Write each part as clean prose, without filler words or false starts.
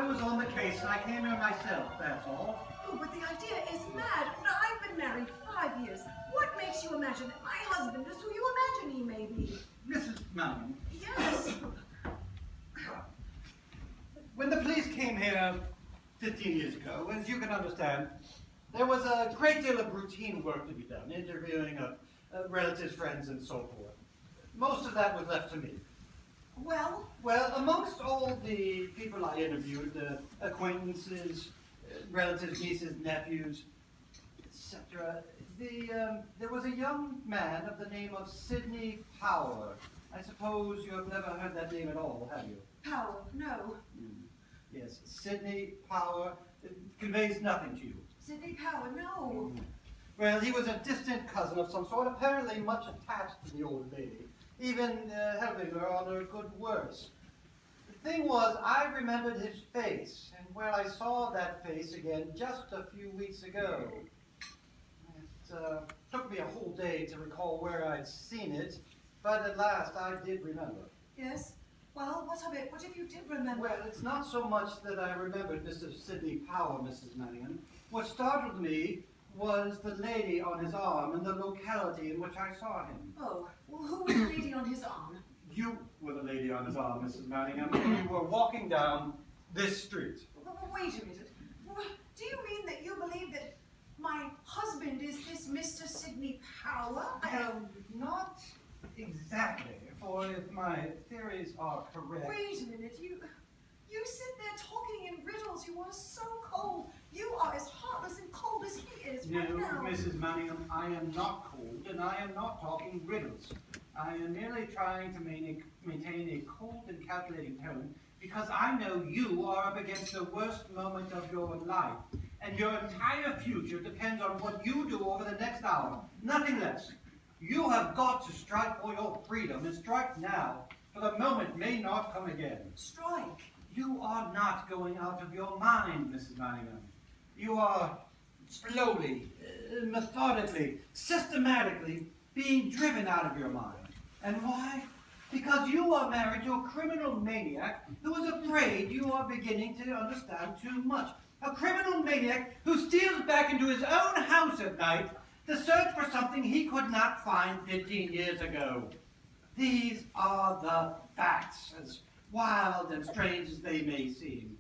was on the case and I came here myself, that's all. Oh, but the idea is mad. I've been married 5 years. What makes you imagine that my husband is who you imagine he may be? Mrs. Manningham. Yes. When the police came here 15 years ago, as you can understand, there was a great deal of routine work to be done, interviewing of relatives, friends, and so forth. Most of that was left to me. Well? Well, amongst all the people I interviewed, acquaintances, relatives, nieces, nephews, etc., there was a young man of the name of Sidney Power. I suppose you have never heard that name at all, have you? Power, no. Yes, Sidney Power. It conveys nothing to you. Sidney Power, no. Well, he was a distant cousin of some sort, apparently much attached to the old lady, even helping her on her good works. The thing was, I remembered his face, and where I saw that face again just a few weeks ago. It took me a whole day to recall where I'd seen it, but at last I did remember. Yes? Well, what of it? What if you did remember? Well, it's not so much that I remembered Mr. Sidney Power, Mrs. Manningham. What startled me was the lady on his arm and the locality in which I saw him. Oh, well, who was the lady on his arm? You were the lady on his arm, Mrs. Manningham, and you were walking down this street. Wait a minute. Do you mean that you believe that my husband is this Mr. Sidney Power? Not exactly, for if my theories are correct... Wait a minute, you sit there talking in riddles. You are so cold. You are as heartless and cold as he is right now. No, Mrs. Manningham, I am not cold, and I am not talking riddles. I am merely trying to maintain a cold and calculating tone, because I know you are up against the worst moment of your life, and your entire future depends on what you do over the next hour, nothing less. You have got to strike for your freedom, and strike now, for the moment may not come again. Strike? You are not going out of your mind, Mrs. Manningham. You are slowly, methodically, systematically being driven out of your mind. And why? Because you are married to a criminal maniac who is afraid you are beginning to understand too much. A criminal maniac who steals back into his own house at night to search for something he could not find 15 years ago. These are the facts, as wild and strange as they may seem.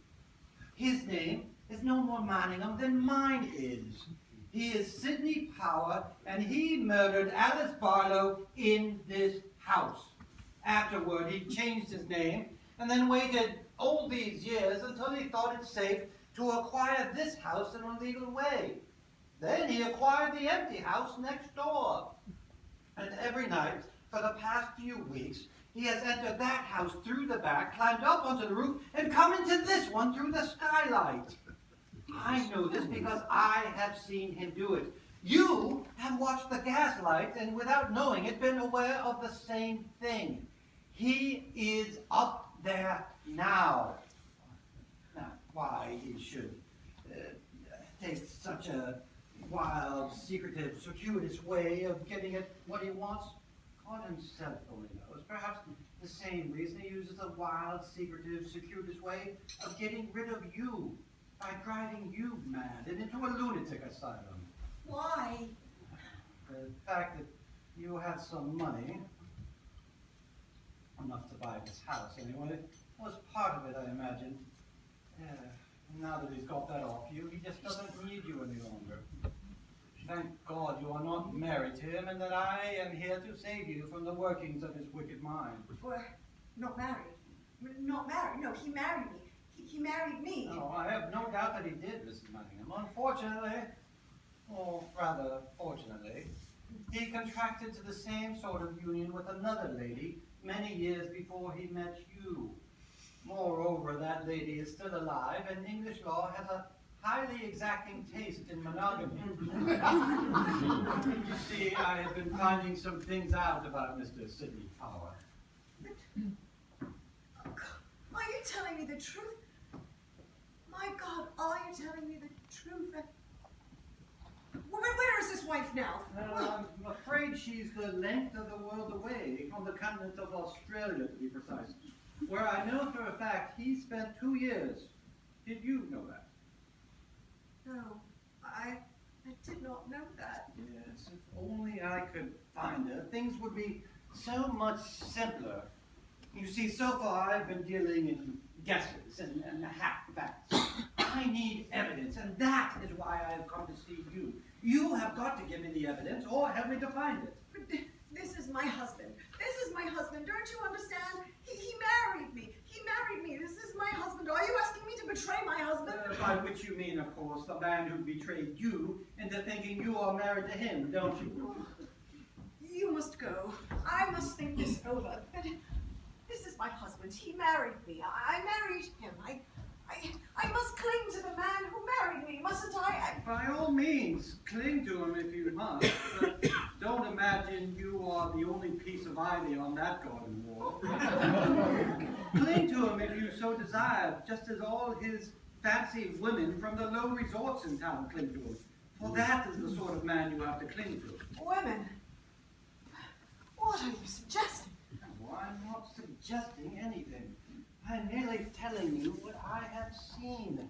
His name is no more Manningham than mine is. He is Sidney Power, and he murdered Alice Barlow in this house. Afterward, he changed his name, and then waited all these years until he thought it safe to acquire this house in a legal way. Then he acquired the empty house next door. And every night, for the past few weeks, he has entered that house through the back, climbed up onto the roof, and come into this one through the skylight. I know this because I have seen him do it. You have watched the gaslight and without knowing it, been aware of the same thing. He is up there now. Now, why he should take such a wild, secretive, circuitous way of getting at what he wants, God himself only knows. Perhaps the same reason he uses a wild, secretive, circuitous way of getting rid of you, by driving you mad and into a lunatic asylum. Why? The fact that you had some money, enough to buy this house anyway, was part of it, I imagine. Now that he's got that off you, he just doesn't need you any longer. Thank God you are not married to him, and that I am here to save you from the workings of his wicked mind. Well, not married. Not married. No, he married me. He married me. No, I have no doubt that he did, Mrs. Manningham. Unfortunately, or rather fortunately, he contracted to the same sort of union with another lady many years before he met you. Moreover, that lady is still alive, and English law has a highly exacting taste in monogamy. You see, I have been finding some things out about Mr. Sidney Power. Are you telling me the truth? My God, are you telling me the truth? Where is his wife now? I'm afraid she's the length of the world away, from the continent of Australia, to be precise, where I know for a fact he spent 2 years Did you know that? No, I did not know that. Yes, if only I could find her, things would be so much simpler. You see, so far I've been dealing in guesses and half facts. I need evidence, and that is why I have come to see you. You have got to give me the evidence, or help me to find it. But this is my husband. This is my husband. Don't you understand? He married me. He married me. This is my husband. Are you asking me to betray my husband? By which you mean, of course, the man who betrayed you into thinking you are married to him, don't you? You must go. I must think this over. But this is my husband. He married me. I married him. I must cling to the man who married me, mustn't I? By all means, cling to him if you must, but don't imagine you are the only piece of ivy on that garden wall. Cling to him if you so desire, just as all his fancy women from the low resorts in town cling to him. For that is the sort of man you have to cling to. Women? What are you suggesting? Well, I'm not suggesting anything. I'm merely telling you what I have seen.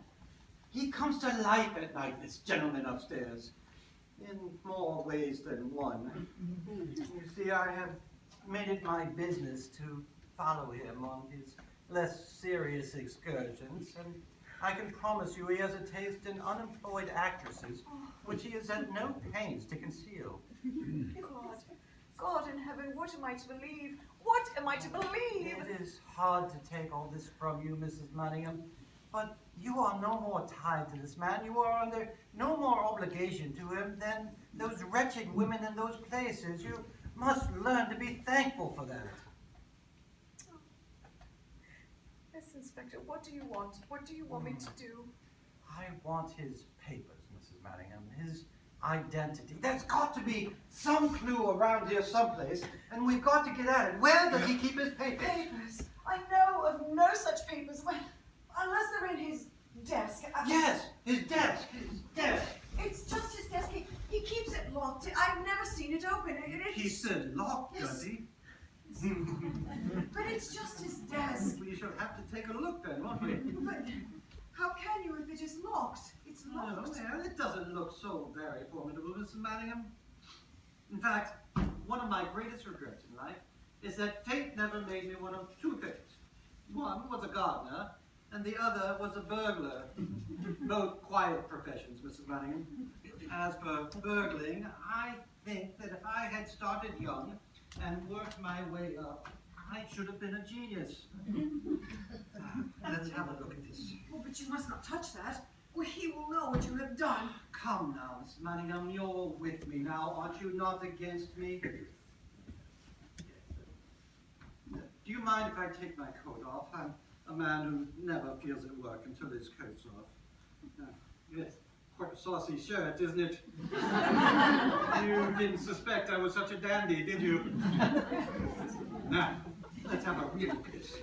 He comes to life at night, this gentleman upstairs, in more ways than one. You see, I have made it my business to follow him on his less serious excursions, and I can promise you he has a taste in unemployed actresses, which he is at no pains to conceal. God in heaven, what am I to believe? What am I to believe? It is hard to take all this from you, Mrs. Manningham, but you are no more tied to this man. You are under no more obligation to him than those wretched women in those places. You must learn to be thankful for that. Yes, Inspector, what do you want? What do you want me to do? I want his papers, Mrs. Manningham, his identity. There's got to be some clue around here someplace, and we've got to get at it. Where does he keep his papers? Papers? I know of no such papers, unless they're in his desk. Yes, his desk. It's just his desk. He keeps it locked. I've never seen it open. Keeps it locked, yes. does he? But it's just his desk. We shall have to take a look then, won't we? But how can you if it is locked? It's locked. Well, it doesn't look so very formidable, Mrs. Manningham. In fact, one of my greatest regrets in life is that fate never made me one of two things. One was a gardener, and the other was a burglar. Both quiet professions, Mrs. Manningham. As for burgling, I think that if I had started young and worked my way up, I should have been a genius. Let's have a look at this. Oh, but you must not touch that, or he will know what you have done. Come now, Mrs. Manningham, you're with me now, aren't you? Not against me. Do you mind if I take my coat off? I'm a man who never feels at work until his coat's off. Yes, quite a saucy shirt, isn't it? You didn't suspect I was such a dandy, did you? Now, let's have a real kiss.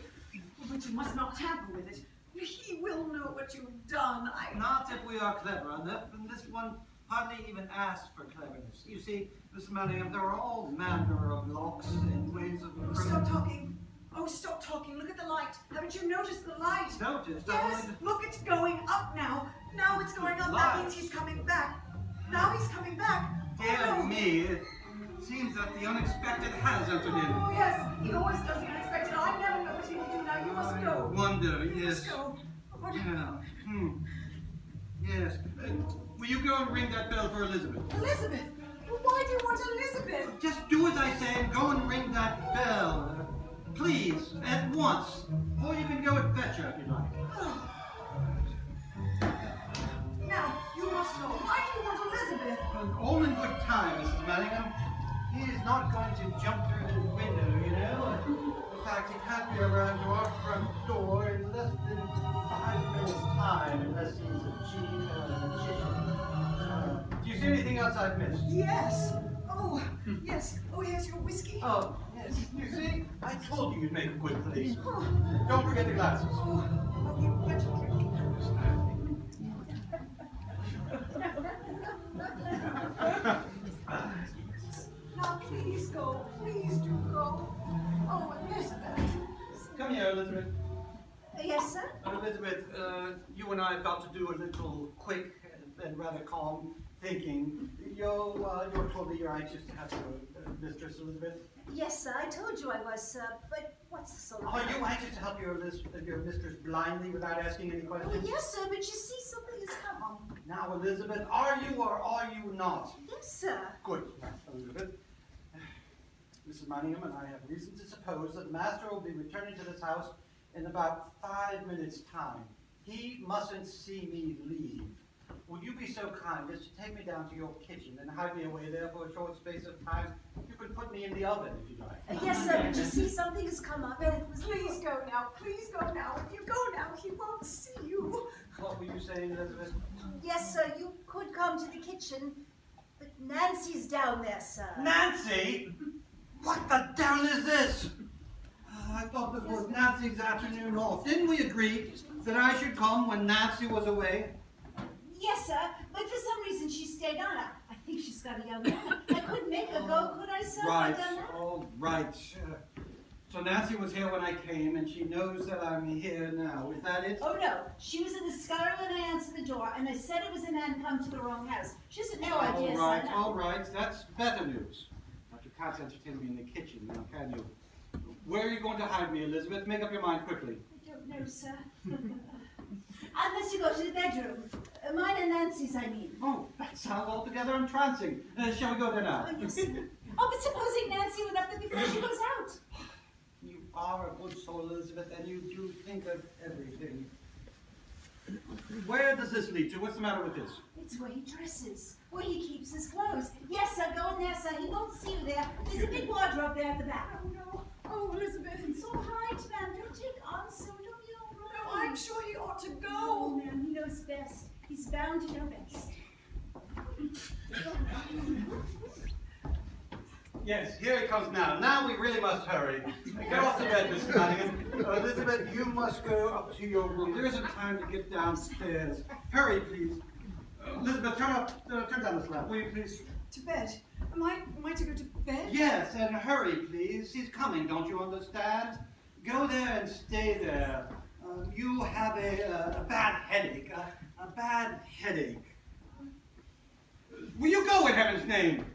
But you must not tamper with it. He will know what you've done. Not if we are clever enough, and this one hardly even asks for cleverness. You see, Miss Manningham, there are all manner of locks and ways of... Oh, stop talking. Oh, stop talking. Look at the light. Haven't you noticed the light? Noticed? Yes, look, it's going up now. Now it's going up. That means he's coming back. Now he's coming back. Dear me, it seems that the unexpected has entered in. Oh, yes, he always does the unexpected. I never know what he will do now. You must go. Wonder, You yes. must go. What? Yeah. Yes. Will you go and ring that bell for Elizabeth? Elizabeth? Well, why do you want Elizabeth? Just do as I say and go and ring that bell. Please, at once. Or you can go and fetch her if you like. Now, you must know. Why do you want Elizabeth? All in good time, Mrs. Manningham. He is not going to jump through the window, you know. In fact, he can't be around to our front door in less than 5 minutes' time, unless he's a genie or a magician. Do you see anything else I've missed? Yes. Oh, yes. Oh, here's your whiskey. Oh, yes. You see, I told you you'd make a good police. Oh, Don't forget the glasses. you better drink. Now, please go. Please do go. Oh, Elizabeth. Come here, Elizabeth. Yes, sir? Elizabeth, you and I have got to do a little quick and rather calm thinking. You're told that you're anxious to have your mistress, Elizabeth. Yes, sir. I told you I was, sir. But what's the sort of... Are you anxious to help your mistress blindly without asking any Oh, questions? yes, sir, but you see, something has come on. Now, Elizabeth, are you or are you not? Yes, sir. Good, Elizabeth. Mrs. Manningham and I have reason to suppose that Master will be returning to this house in about 5 minutes' time. He mustn't see me leave. Will you be so kind as to take me down to your kitchen and hide me away there for a short space of time? You can put me in the oven if you like. Yes, sir, but you see, something has come up, and it was... Please go now. Please go now. If you go now, he won't see you. What were you saying, Elizabeth? Yes, sir, you could come to the kitchen, but Nancy's down there, sir. Nancy? What the devil is this? I thought this was Nancy's afternoon off. Didn't we agree that I should come when Nancy was away? Yes, sir, but for some reason she stayed on. I think she's got a young man. I couldn't make her go, could I, sir? Right, Have I done that? all right. So Nancy was here when I came, and she knows that I'm here now. Is that it? Oh, no. She was in the scullery when I answered the door, and I said it was a man come to the wrong house. She has no idea, All right, sir. all right. That's better news. But you can't entertain me in the kitchen now, can you? Where are you going to hide me, Elizabeth? Make up your mind quickly. I don't know, sir. Unless you go to the bedroom. Mine and Nancy's, I mean. Oh, that sounds altogether entrancing. Shall we go there now? Oh, yes, sir. Oh, but supposing Nancy went up there before she goes out? You are a good soul, Elizabeth, and you do think of everything. Where does this lead to? What's the matter with this? It's where he dresses, where he keeps his clothes. Yes, sir, go in there, sir. He won't see you there. There's a big wardrobe there at the back. Oh, no. Oh, Elizabeth. It's all right, ma'am. Don't take on so. Don't be all No, right. I'm sure he ought to Oh, go. ma'am, he knows best. He's bound to know best. Yes, here he comes now. Now we really must hurry. Get off the bed, Mrs. Manningham. Elizabeth, you must go up to your room. There isn't time to get downstairs. Hurry, please. Elizabeth, turn down this lamp, will you, please? To bed. Am I to go to bed? Yes, and hurry, please. He's coming, don't you understand? Go there and stay there. You have a bad headache. A bad headache. Will you go in heaven's name?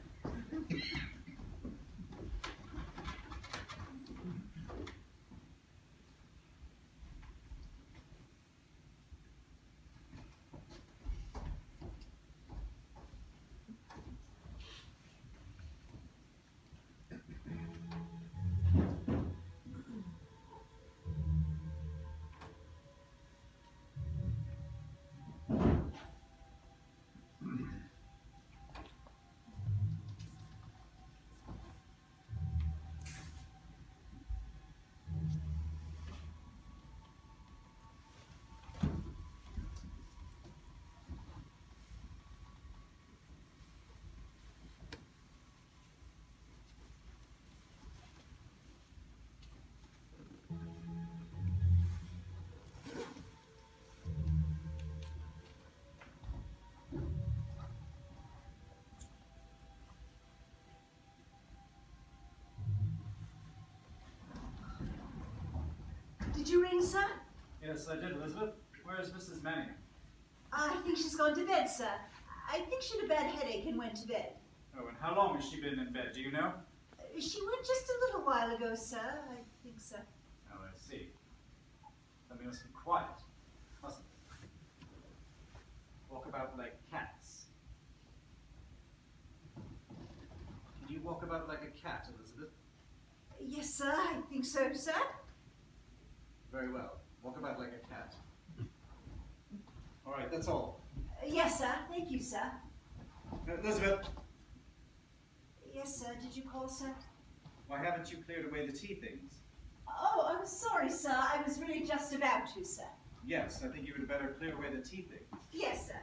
Did you ring, sir? Yes, I did, Elizabeth. Where is Mrs. Manningham? I think she's gone to bed, sir. I think she had a bad headache and went to bed. Oh, and how long has she been in bed? Do you know? She went just a little while ago, sir. I think so. Oh, I see. Then we must be quiet, mustn't we? Walk about like cats. Did you walk about like a cat, Elizabeth? Yes, sir. I think so, sir. Very well. Walk about like a cat. All right, that's all. Yes, sir. Thank you, sir. Elizabeth, Yes, sir. Did you call, sir? why haven't you cleared away the tea things? Oh, I'm sorry, sir. I was really just about to, sir. Yes, I think you would better clear away the tea things. Yes, sir.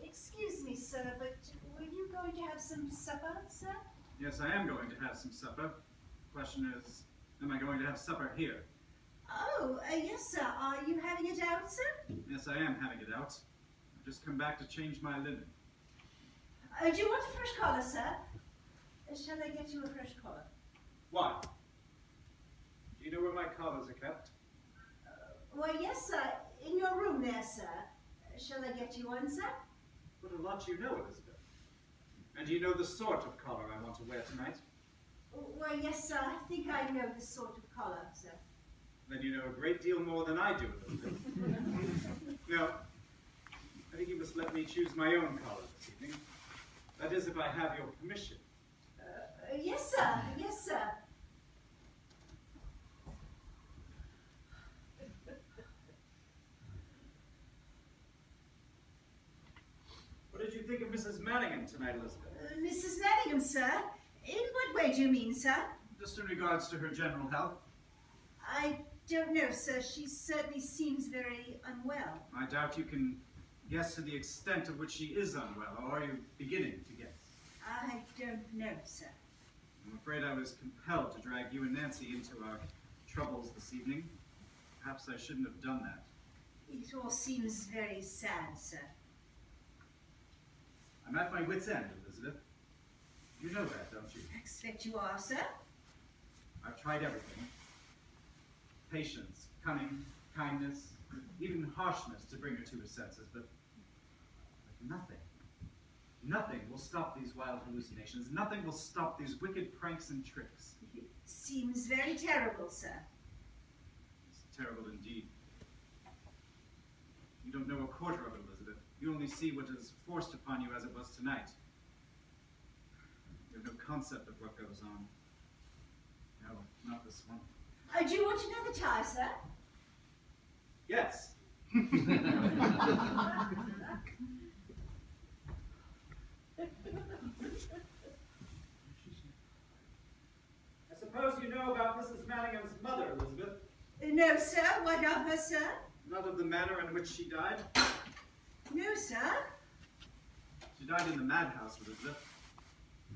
Excuse me, sir, but were you going to have some supper, sir? Yes, I am going to have some supper. Question is, am I going to have supper here? Oh, yes, sir. Are you having it out, sir? Yes, I am having it out. I've just come back to change my linen. Do you want a fresh collar, sir? Shall I get you a fresh collar? Why? Do you know where my collars are kept? Why, yes, sir. In your room there, sir. Shall I get you one, sir? What a lot you know, Elizabeth. And do you know the sort of collar I want to wear tonight? Why, yes, sir. I think I know the sort of collar, sir. Then you know a great deal more than I do, Elizabeth. No, I think you must let me choose my own collar this evening. That is, if I have your permission. Yes, sir. Yes, sir. What did you think of Mrs. Manningham tonight, Elizabeth? Mrs. Manningham, sir? In what way do you mean, sir? Just in regards to her general health. I don't know, sir. She certainly seems very unwell. I doubt you can guess to the extent of which she is unwell, or are you beginning to guess? I don't know, sir. I'm afraid I was compelled to drag you and Nancy into our troubles this evening. Perhaps I shouldn't have done that. It all seems very sad, sir. I'm at my wit's end, Elizabeth. You know that, don't you? I expect you are, sir. I've tried everything. Patience, cunning, kindness, even harshness to bring her to her senses, but nothing. Nothing will stop these wild hallucinations. Nothing will stop these wicked pranks and tricks. It seems very terrible, sir. It's terrible indeed. You don't know a quarter of it, Elizabeth. You only see what is forced upon you as it was tonight. You have no concept of what goes on. No, not this one. Do you want another tie, sir? Yes. I suppose you know about Mrs. Manningham's mother, Elizabeth? No, sir. What of her, sir? Not of the manner in which she died? No, sir. She died in the madhouse, Elizabeth.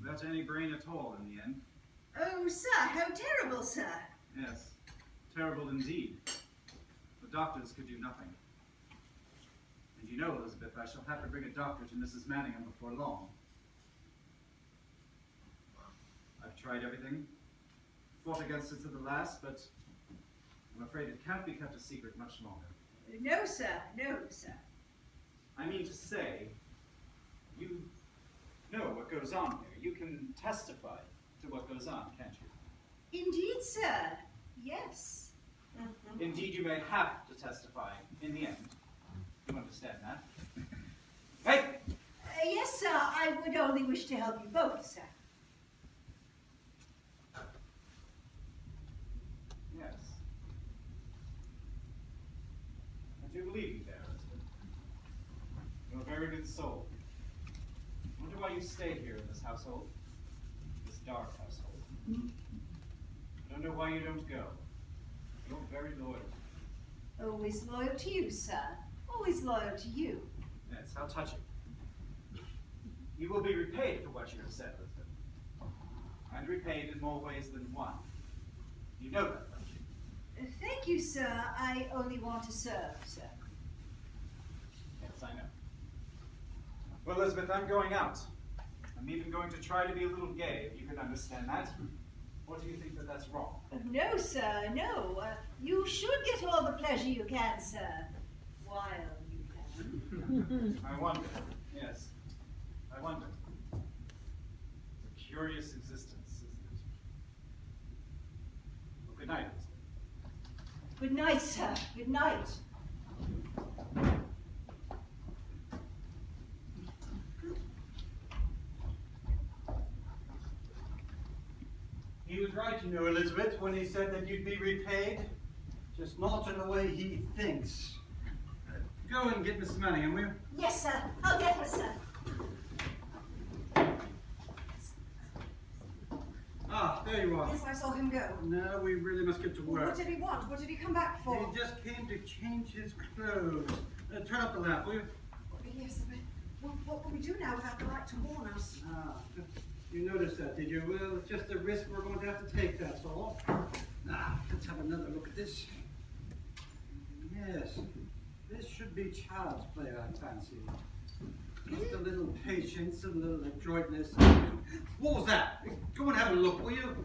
Without any brain at all in the end. Oh, sir, how terrible, sir. Yes, terrible indeed. The doctors could do nothing. And you know, Elizabeth, I shall have to bring a doctor to Mrs. Manningham before long. I've tried everything, fought against it to the last, but I'm afraid it can't be kept a secret much longer. No, sir. No, sir. I mean to say, you know what goes on here. You can testify to what goes on, can't you? Indeed, sir. Yes. Indeed, you may have to testify in the end. You understand that? Hey! Yes, sir. I would only wish to help you both, sir. Yes. I do believe you there, Elizabeth. You're a very good soul. I wonder why you stay here in this household. This dark household. I don't know why you don't go. You're very loyal. Always loyal to you, sir. Always loyal to you. Yes, how touching. You will be repaid for what you have said, Elizabeth. And repaid in more ways than one. You know that, don't you? Thank you, sir. I only want to serve, sir. Yes, I know. Well, Elizabeth, I'm going out. I'm even going to try to be a little gay, if you can understand that. Or do you think that that's wrong? No, sir, no. You should get all the pleasure you can, sir, while you can. I wonder. Yes, I wonder. It's a curious existence, isn't it? Well, good night, Elizabeth. Good night, sir. Good night. He was right, you know, Elizabeth, when he said that you'd be repaid. Just not in the way he thinks. Go and get Mrs. Manningham, will you? Yes, sir. I'll get her, sir. Ah, there you are. Yes, I saw him go. No, we really must get to What work. did he want? What did he come back for? He just came to change his clothes. Turn up the lamp, will you? Yes, but what will we do now without the light to warn us? Ah, you noticed that, did you? Well, it's just a risk we're going to have to take, that's all. Now, let's have another look at this. Yes, this should be child's play, I fancy. Just a little patience, a little adroitness. What was that? Go and have a look, will you?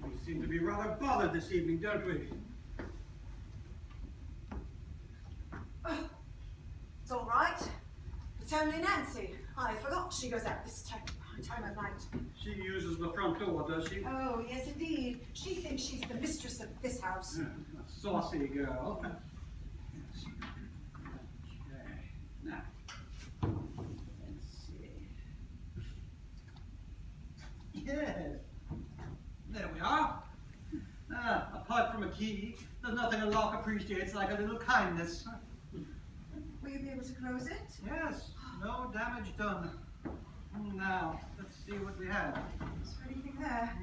We seem to be rather bothered this evening, don't we? It's all right. It's only Nancy. I forgot she goes out this time of night. She uses the front door, does she? Oh, yes, indeed. She thinks she's the mistress of this house. Yeah, a saucy girl. Yes. Okay. Now, let's see. Yes. There we are. Apart from a key, there's nothing a lock appreciates like a little kindness. Will you be able to close it? Yes, no damage done. Now, let's see what we have. Is there anything there?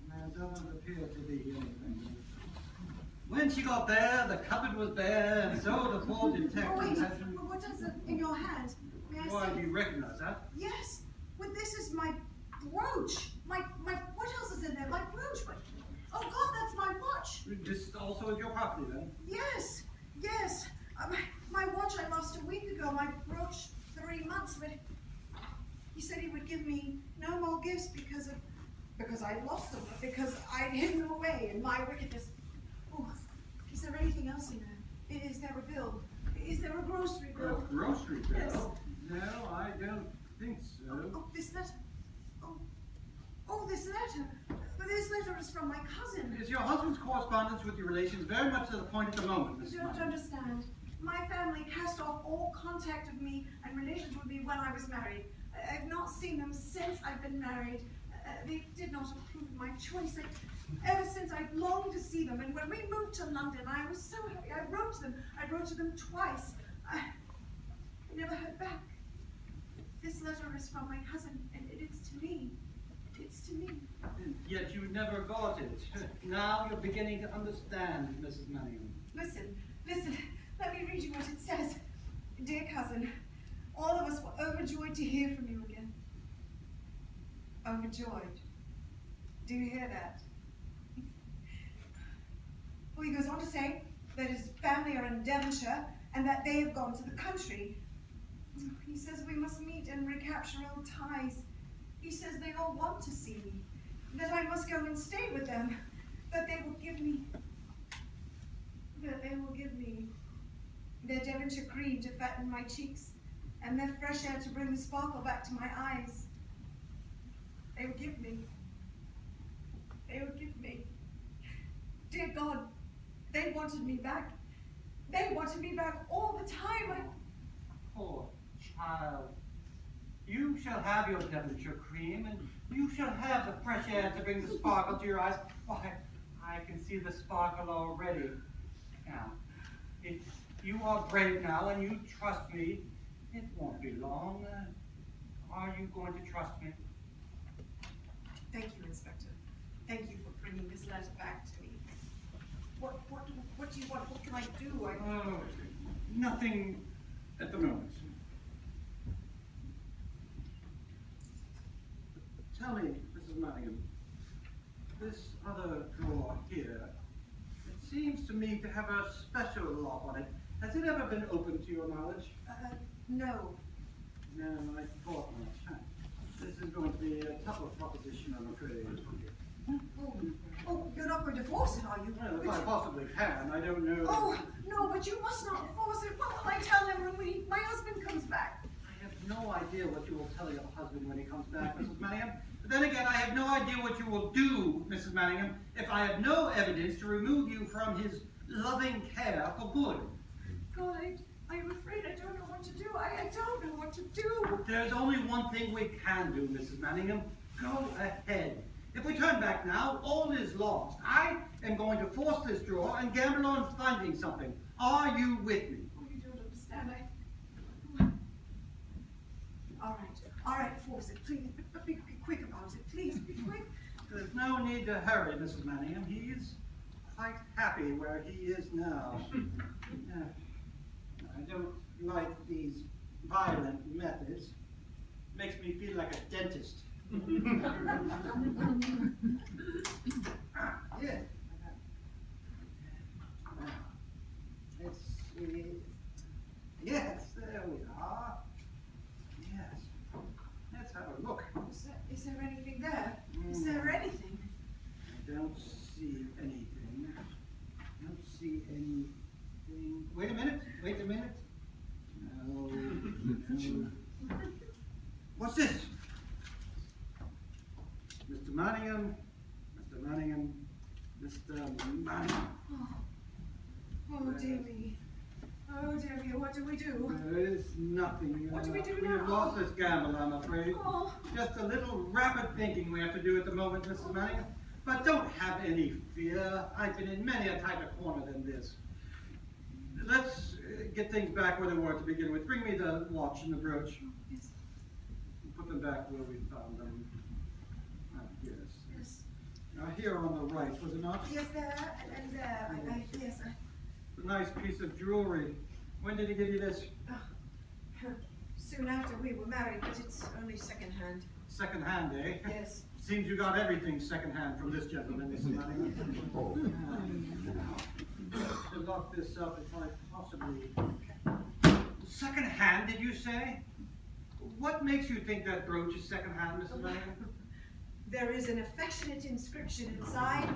There doesn't appear to be anything. When she got there, the cupboard was bare, and so the poor detective Oh, wait. had to... What is it in your hand? May I Why, see? do you recognize that? Yes. Well, this is my brooch. My, what else is in there? My brooch. Oh, God, that's my watch. This also is your property, then? Yes. Yes. My watch I lost a week ago. My brooch 3 months. But he said he would give me no more gifts because I lost them. Because I'd hidden them away in my wickedness. Oh, is there anything else in there? Is there a bill? Is there a grocery A bill? grocery bill? Yes. No, I don't think so. Oh, this letter. Oh, this letter. But this letter is from my cousin. Is your husband's correspondence with your relations very much to the point at the moment, Mrs. You don't Meyer? understand. My family cast off all contact of me and relations with me when I was married. I've not seen them since I've been married. They did not approve of my choice. Ever since I've longed to see them, and when we moved to London, I was so happy. I wrote to them. I wrote to them twice. I never heard back. This letter is from my cousin, and it's to me. It's to me. Yet you never got it. Now you're beginning to understand, Mrs. Manningham. Listen. Let me read you what it says. Dear cousin, all of us were overjoyed to hear from you again. Overjoyed. Do you hear that? Well, he goes on to say that his family are in Devonshire and that they have gone to the country. He says we must meet and recapture old ties. He says they all want to see me, that I must go and stay with them, that they will give me their Devonshire cream to fatten my cheeks, and their fresh air to bring the sparkle back to my eyes. They will give me. Dear God, they wanted me back. They wanted me back all the time. Poor child. You shall have your Devonshire cream, and you shall have the fresh air to bring the sparkle to your eyes. Why, I can see the sparkle already. Now, if you are brave now and you trust me, it won't be long. Are you going to trust me? Thank you, Inspector. Thank you for bringing this letter back to me. What do you want? What can I do? Oh, nothing at the moment. Tell me, Mrs. Manningham, this other drawer here, it seems to me to have a special lock on it. Has it ever been opened to your knowledge? No. No, I thought not. This is going to be a tougher proposition, I'm afraid. Oh, you're not going to force it, are you? Well, if I possibly can, I don't know. Oh, no, but you must not force it. What will I tell him when my husband comes back? I have no idea what you will tell your husband when he comes back, Mrs. Manningham. But then again, I have no idea what you will do, Mrs. Manningham, if I have no evidence to remove you from his loving care for good. God, I'm afraid I don't know what to do. I don't know what to do. There's only one thing we can do, Mrs. Manningham. Go ahead. If we turn back now, all is lost. I am going to force this drawer and gamble on finding something. Are you with me? Oh, you don't understand. All right, force it, please. But be quick about it, please. Be quick. There's no need to hurry, Mrs. Manningham. He's quite happy where he is now. I don't like these violent methods. Makes me feel like a dentist. Yes. Now, let's see. Yes, there we are. Yes. Let's have a look. Is there anything there? Is there anything? I don't see anything. I don't see anything. Wait a minute. What's this? Mr. Manningham, Mr. Manningham, Mr. Manningham. Oh dear me. Oh dear me, what do we do? There is nothing. What do we do We have now? lost this gamble, I'm afraid. Oh. Just a little rapid thinking we have to do at the moment, Mrs. Manningham. But don't have any fear. I've been in many a tighter corner than this. Let's get things back where they were to begin with. Bring me the watch and the brooch. Yes, Put them back where we found them. Ah, yes. yes. Now here on the right, was it not? Yes, there and there. Yes. A nice piece of jewelry. When did he give you this? Soon after we were married, but it's only second-hand. Second hand, eh? Yes. Seems you got everything second hand from this gentleman, Mrs. Manningham. To lock this up if I possibly can. Second hand, did you say? What makes you think that brooch is second hand, Mrs. Manningham? There is an affectionate inscription inside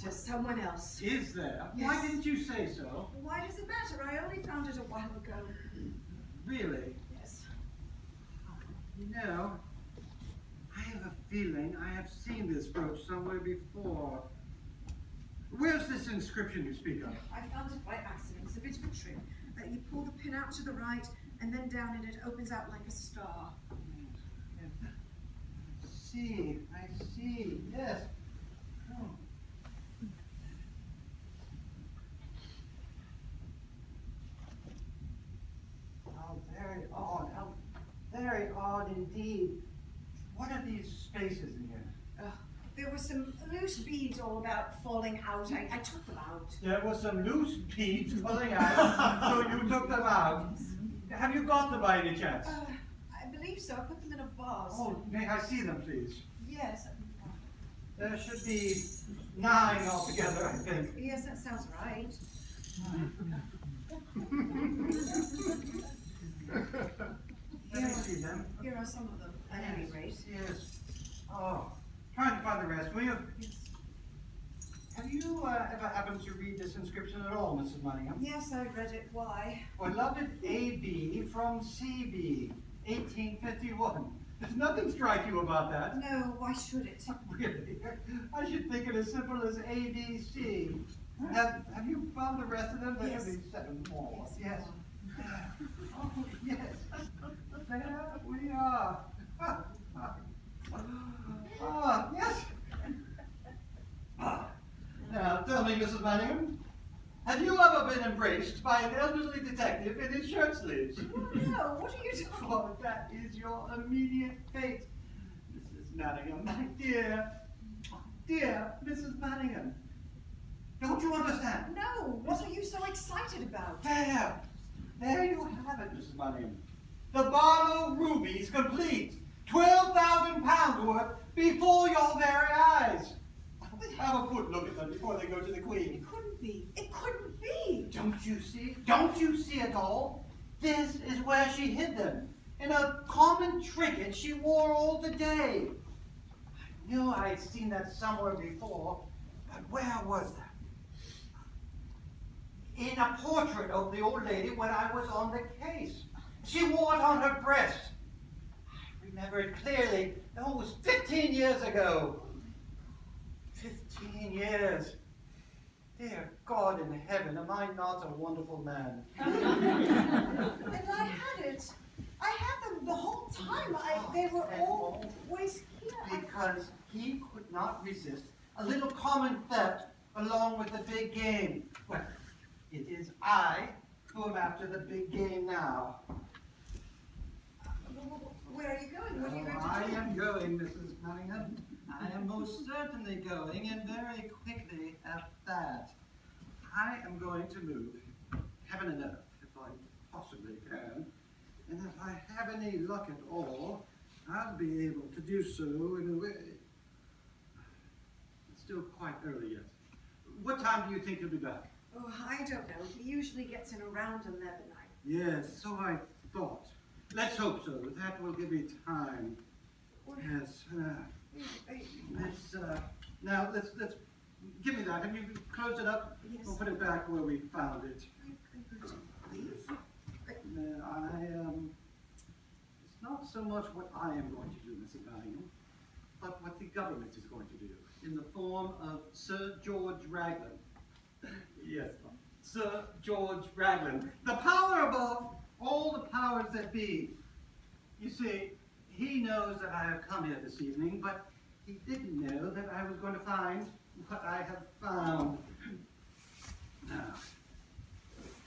to someone else. Is there? Why Yes. didn't you say so? Why does it matter? I only found it a while ago. Really? Yes. You know, I have a feeling I have seen this brooch somewhere before. Where's this inscription you speak of? I found it by accident. It's a bit of a trick. You pull the pin out to the right, and then down in it opens out like a star. I see, yes. Oh. How very odd indeed. What are these spaces in here? There were some loose beads all about falling out. I took them out. There were some loose beads falling out, so you took them out. Have you got them by any chance? I believe so. I put them in a vase. Oh, may I see them, please? Yes. There should be 9 altogether, I think. Yes, that sounds right. Let me see them. Here are some of them, at any rate. Yes. Oh, trying to find the rest, will you? Yes. Have you ever happened to read this inscription at all, Mrs. Manningham? Yes, I read it. Why? Beloved A.B. from C.B., 1851. Does nothing strike you about that? No, why should it? Really? I should think it as simple as A.B.C. Have you found the rest of them? There Yes. should be 7 more. Yes. Oh, yes. There we are. Ah, yes. Now, tell me, Mrs. Manningham, have you ever been embraced by an elderly detective in his shirt sleeves? No, what are you talking Oh, that is your immediate fate, Mrs. Manningham, my dear Mrs. Manningham. Don't you understand? No, what are you so excited about? There you have it, Mrs. Manningham. The Barlow rubies complete. 12,000 pounds worth before your very eyes. Have a good look at them before they go to the Queen. It couldn't be. It couldn't be. Don't you see? Don't you see it all? This is where she hid them. In a common trinket she wore all the day. I knew I'd seen that somewhere before, but where was that? In a portrait of the old lady when I was on the case. She wore it on her breast. I remember it clearly. That was 15 years ago. 15 years. Dear God in heaven, am I not a wonderful man? And I had it. I had them the whole time. They were always here. Because he could not resist a little common theft along with the big game. Well, it is I who am after the big game now. Where are you going? What are you going to I do? am going, Mrs. Manningham. I am most certainly going, and very quickly at that. I am going to move heaven and earth, if I possibly can. And if I have any luck at all, I'll be able to do so in a way. It's still quite early yet. What time do you think you'll be back? Oh, I don't know. He usually gets in around 11. Yes, so I thought. Let's hope so. That will give me time. Yes. Now let's give me that. Have you closed it up? Yes. We'll put it back where we found it. I'm going to leave. not so much what I am going to do, Mrs. Manningham, but what the government is going to do, in the form of Sir George Raglan. Yes, Sir George Raglan, the power above all the powers that be. You see, he knows that I have come here this evening, but he didn't know that I was going to find what I have found. Now,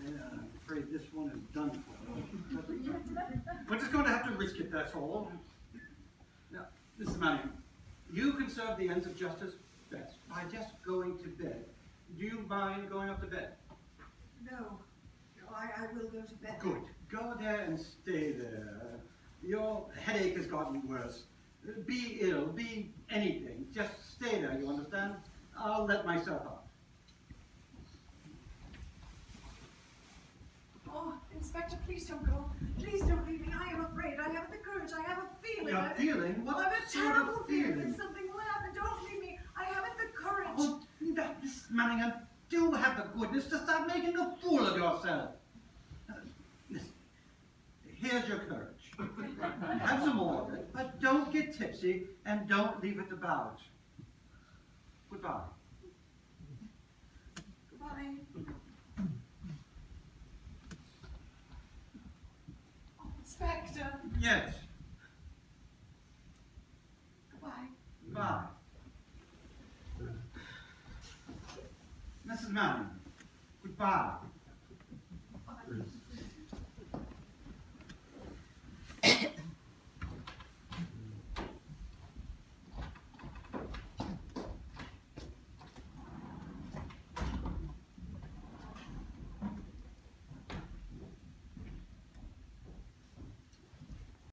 I'm afraid this one is done for. We're just going to have to risk it, that's all. Now, Mrs. Manningham, you can serve the ends of justice best by just going to bed. Do you mind going up to bed? No, I will go to bed. Good. Go there and stay there. Your headache has gotten worse. Be ill, be anything. Just stay there, you understand? I'll let myself out. Oh, Inspector, please don't go. Please don't leave me. I am afraid. I haven't the courage. I have a feeling. You're feeling? What I have a sort terrible of feeling feeling? that something will happen. Don't leave me. I haven't the courage. Oh, Mrs. Manningham, do have the goodness to stop making a fool of yourself. Listen, here's your courage. Have some more of it, but don't get tipsy and don't leave it to Bowers. Goodbye. Goodbye. Oh, Inspector. Yes. Goodbye. Goodbye. Mrs. Manningham, goodbye.